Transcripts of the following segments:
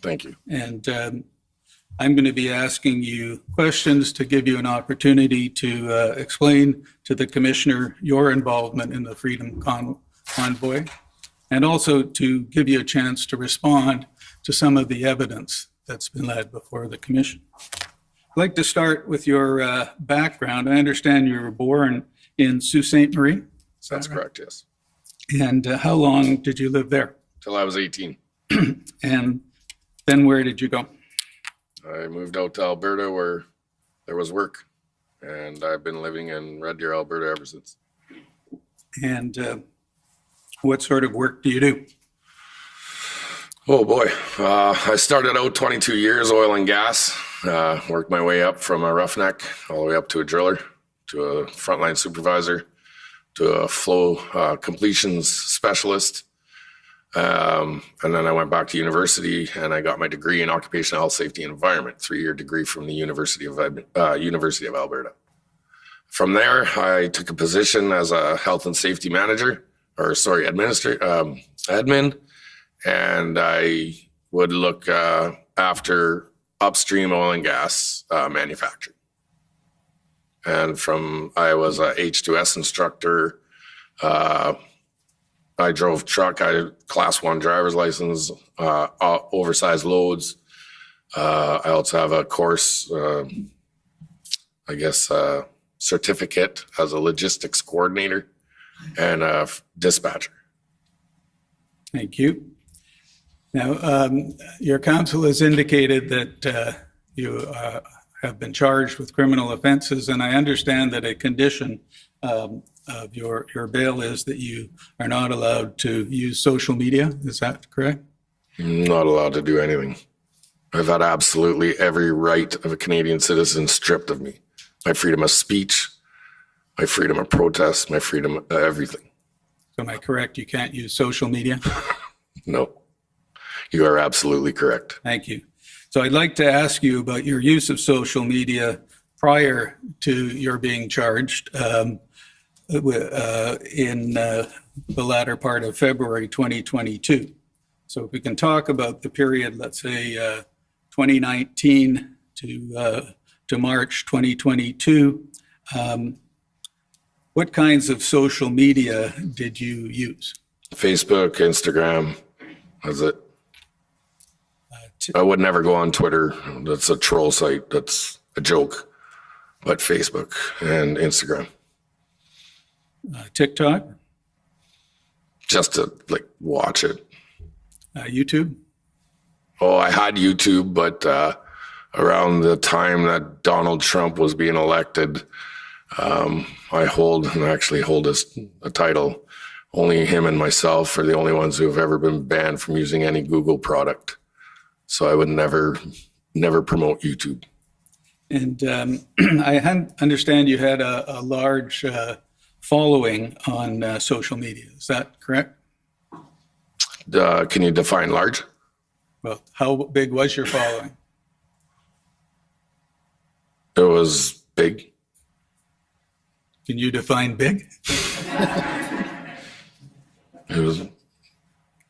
Thank you. And I'm going to be asking you questions to give you an opportunity to explain to the Commissioner your involvement in the Freedom Convoy, and also to give you a chance to respond to some of the evidence that's been led before the Commission. I'd like to start with your background. I understand you were born in Sault Ste. Marie. That's correct, yes. And how long did you live there? Till I was 18. And then where did you go? I moved out to Alberta where there was work, and I've been living in Red Deer, Alberta ever since. And what sort of work do you do? Oh boy, I started out 22 years oil and gas, worked my way up from a roughneck all the way up to a driller, to a frontline supervisor, to a flow completions specialist. And then I went back to university and I got my degree in occupational health, safety, and environment, 3-year degree from the University of Alberta. From there, I took a position as a health and safety manager, admin, and I would look after upstream oil and gas manufacturing. And I was a H2S instructor. I drove truck. I had class 1 driver's license, oversized loads. I also have a course, certificate as a logistics coordinator and a dispatcher. Thank you. Now, your counsel has indicated that you have been charged with criminal offenses, and I understand that a condition of your bail is that you are not allowed to use social media. Is that correct? I'm not allowed to do anything. I've had absolutely every right of a Canadian citizen stripped of me. My freedom of speech, my freedom of protest, my freedom of everything. So am I correct? You can't use social media? No, you are absolutely correct. Thank you. So I'd like to ask you about your use of social media prior to your being charged in the latter part of February 2022. So if we can talk about the period, let's say 2019 to March 2022, what kinds of social media did you use? Facebook, Instagram, that's it. I would never go on Twitter. That's a troll site. That's a joke. But Facebook and Instagram. TikTok? Just to watch it. YouTube? Oh, I had YouTube, but around the time that Donald Trump was being elected, I actually hold a title. Only him and myself are the only ones who have ever been banned from using any Google product. So I would never promote YouTube. And I understand you had a large following on social media. Is that correct? Can you define large? Well, how big was your following? It was big. Can you define big? It was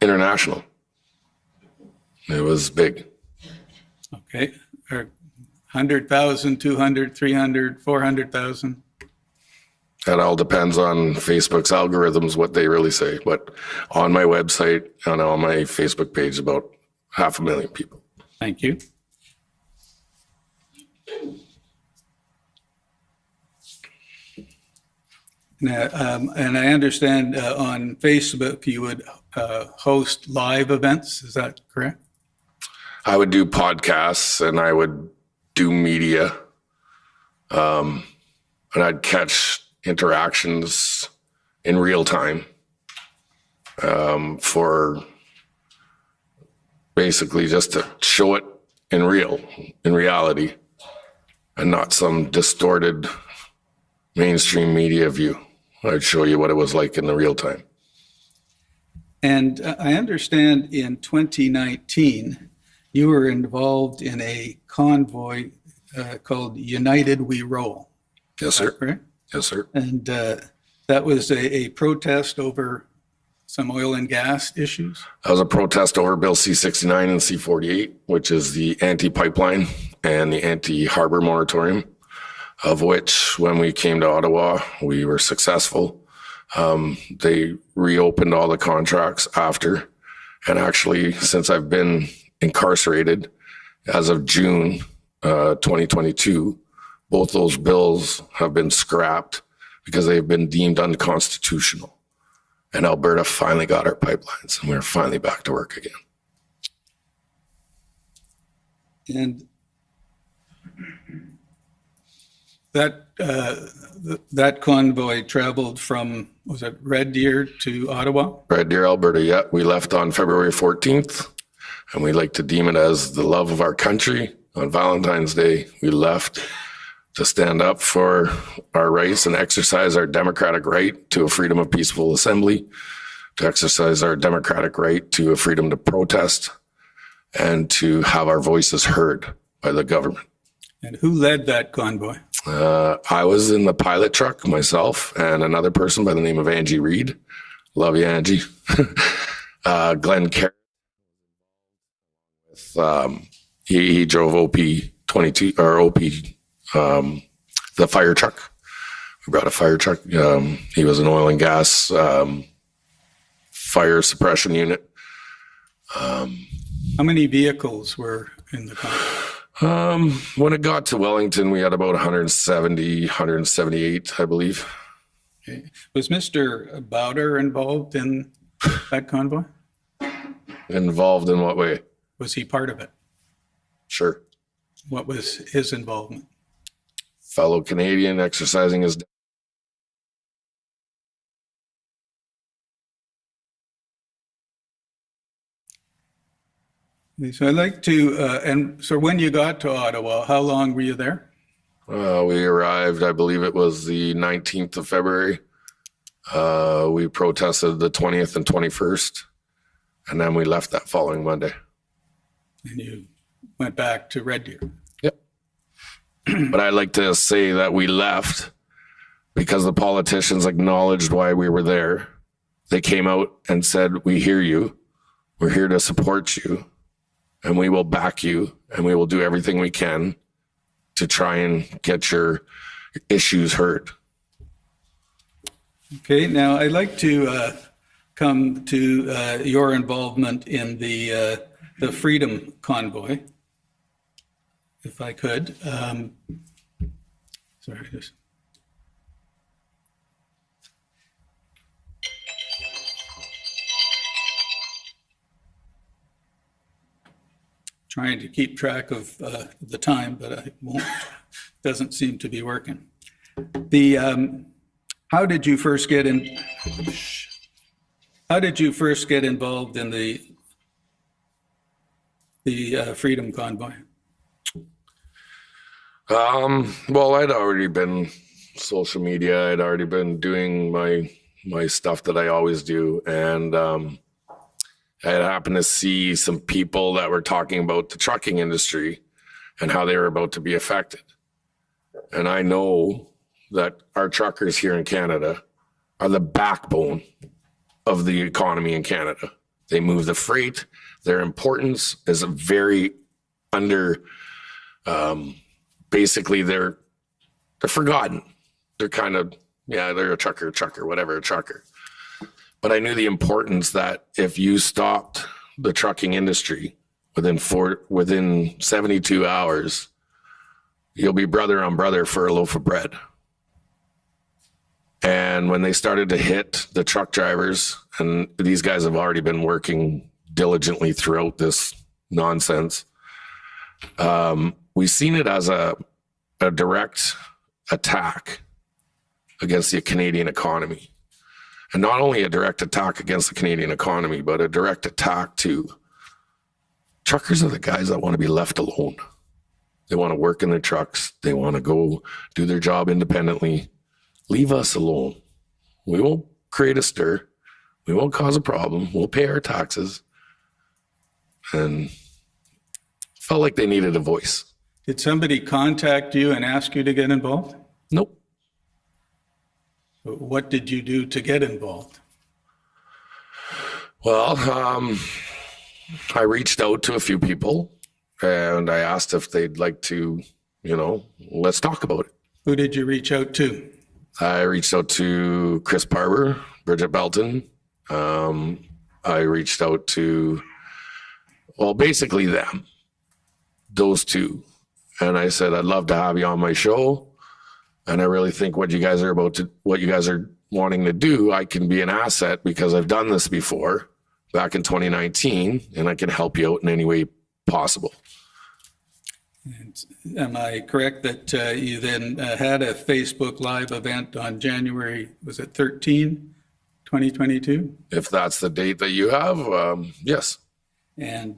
international. It was big. Okay. 100,000, 200, 300, 400,000? That all depends on Facebook's algorithms, what they really say. But on my website and on my Facebook page, about 500,000 people. Thank you. Now, and I understand on Facebook you would host live events. Is that correct? I would do podcasts and I would do media. And I'd catch interactions in real time for basically just to show it in reality, and not some distorted mainstream media view. I'd show you what it was like in the real time. And I understand in 2019, you were involved in a convoy called United We Roll. Yes, sir. Correct? Yes, sir. And that was a protest over some oil and gas issues? That was a protest over Bill C-69 and C-48, which is the anti-pipeline and the anti-harbor moratorium, of which when we came to Ottawa, we were successful. They reopened all the contracts after. And actually, since I've been incarcerated, as of June 2022, both those bills have been scrapped because they've been deemed unconstitutional. And Alberta finally got our pipelines, and we're finally back to work again. And that convoy traveled from, was it Red Deer to Ottawa? Red Deer, Alberta, yeah. We left on February 14th, and we like to deem it as the love of our country. On Valentine's Day, we left to stand up for our rights and exercise our democratic right to a freedom of peaceful assembly, to exercise our democratic right to a freedom to protest, and to have our voices heard by the government. And who led that convoy? I was in the pilot truck myself and another person by the name of Angie Reed. Love you, Angie. Glenn Carey. He drove OP-22 or OP, the fire truck. We brought a fire truck. He was an oil and gas fire suppression unit. How many vehicles were in the convoy? When it got to Wellington, we had about 170, 178, I believe. Okay. Was Mr. Bowder involved in that convoy? Involved in what way? Was he part of it? Sure. What was his involvement? Fellow Canadian exercising his. So I'd like to, and so when you got to Ottawa, how long were you there? We arrived, I believe it was the 19th of February. We protested the 20th and 21st, and then we left that following Monday. And you went back to Red Deer. Yep. But I'd like to say that we left because the politicians acknowledged why we were there. They came out and said, "We hear you. We're here to support you. And we will back you, and we will do everything we can to try and get your issues heard." Okay, now I'd like to come to your involvement in the Freedom Convoy, if I could. Sorry, just. Trying to keep track of the time, but I won't. Doesn't seem to be working. How did you first get in? How did you first get involved in the Freedom Convoy? Well, I'd already been social media. I'd already been doing my stuff that I always do, and I had happened to see some people that were talking about the trucking industry and how they were about to be affected. And I know that our truckers here in Canada are the backbone of the economy in Canada. They move the freight. Their importance is very under, basically they're forgotten. They're kind of, yeah, they're a trucker, whatever, a trucker. But I knew the importance that if you stopped the trucking industry within 72 hours, you'll be brother on brother for a loaf of bread. And when they started to hit the truck drivers, and these guys have already been working diligently throughout this nonsense, we've seen it as a direct attack against the Canadian economy. And not only a direct attack against the Canadian economy, but a direct attack to truckers are the guys that want to be left alone. They want to work in their trucks. They want to go do their job independently. Leave us alone. We won't create a stir. We won't cause a problem. We'll pay our taxes. And felt like they needed a voice. Did somebody contact you and ask you to get involved? Nope. What did you do to get involved? Well, I reached out to a few people and I asked if they'd like to, let's talk about it. Who did you reach out to? I reached out to Chris Barber, Bridget Belton. I reached out to, basically them, those two. And I said, I'd love to have you on my show. And I really think what you guys are wanting to do, I can be an asset because I've done this before back in 2019 and I can help you out in any way possible. And am I correct that you then had a Facebook Live event on January, was it 13, 2022? If that's the date that you have, yes. And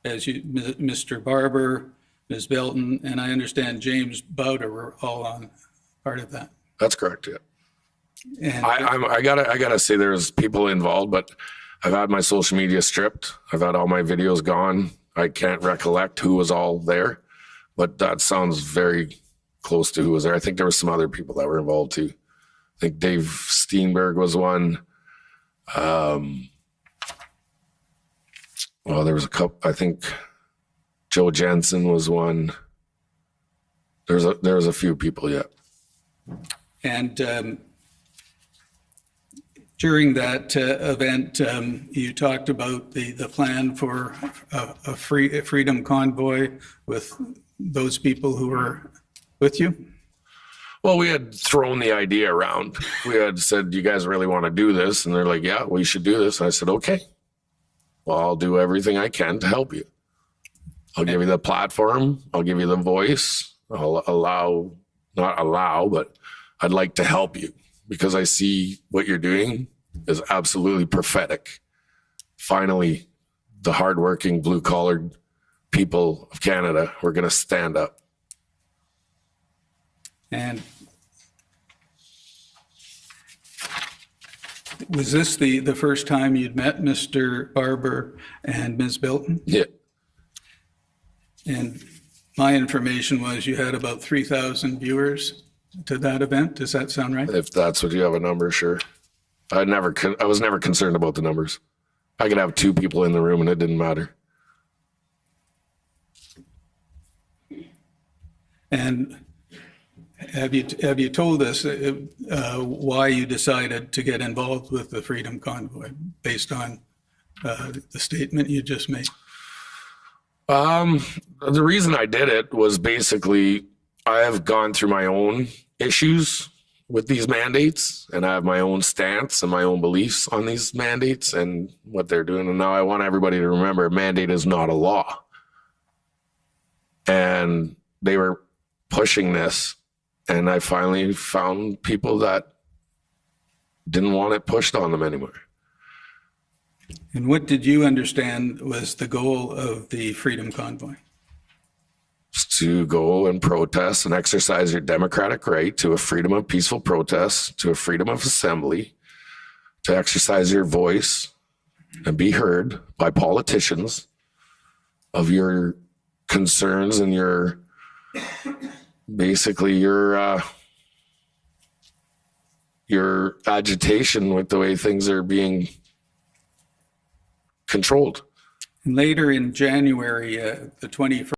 Mr. Barber, Ms. Belton, and I understand James Bowder were all on part of that. That's correct, yeah. And I gotta say there's people involved, but I've had my social media stripped. I've had all my videos gone. I can't recollect who was all there, but that sounds very close to who was there. I think there were some other people that were involved too. I think Dave Steenberg was one. There was a couple. I think Joe Jensen was one. There was a few people, yeah. And during that event, you talked about the plan for a freedom convoy with those people who were with you? Well, we had thrown the idea around. We had said, you guys really want to do this? And they're like, yeah, we should do this. And I said, okay, well, I'll do everything I can to help you. I'll give you the platform. I'll give you the voice. I'll not allow, but I'd like to help you because I see what you're doing is absolutely prophetic. Finally, the hardworking, blue-collared people of Canada, we're going to stand up. And was this the first time you'd met Mr. Barber and Ms. Belton? Yeah. And my information was you had about 3,000 viewers to that event. Does that sound right? If that's what you have a number, sure. I was never concerned about the numbers. I could have 2 people in the room and it didn't matter. And have you told us why you decided to get involved with the Freedom Convoy based on the statement you just made? The reason I did it was basically I have gone through my own issues with these mandates and I have my own stance and my own beliefs on these mandates and what they're doing. And now I want everybody to remember a mandate is not a law. And they were pushing this. And I finally found people that didn't want it pushed on them anymore. And what did you understand was the goal of the Freedom Convoy? To go and protest and exercise your democratic right to a freedom of peaceful protest, to a freedom of assembly, to exercise your voice and be heard by politicians of your concerns and your basically your agitation with the way things are being controlled. And later in January, the 21st,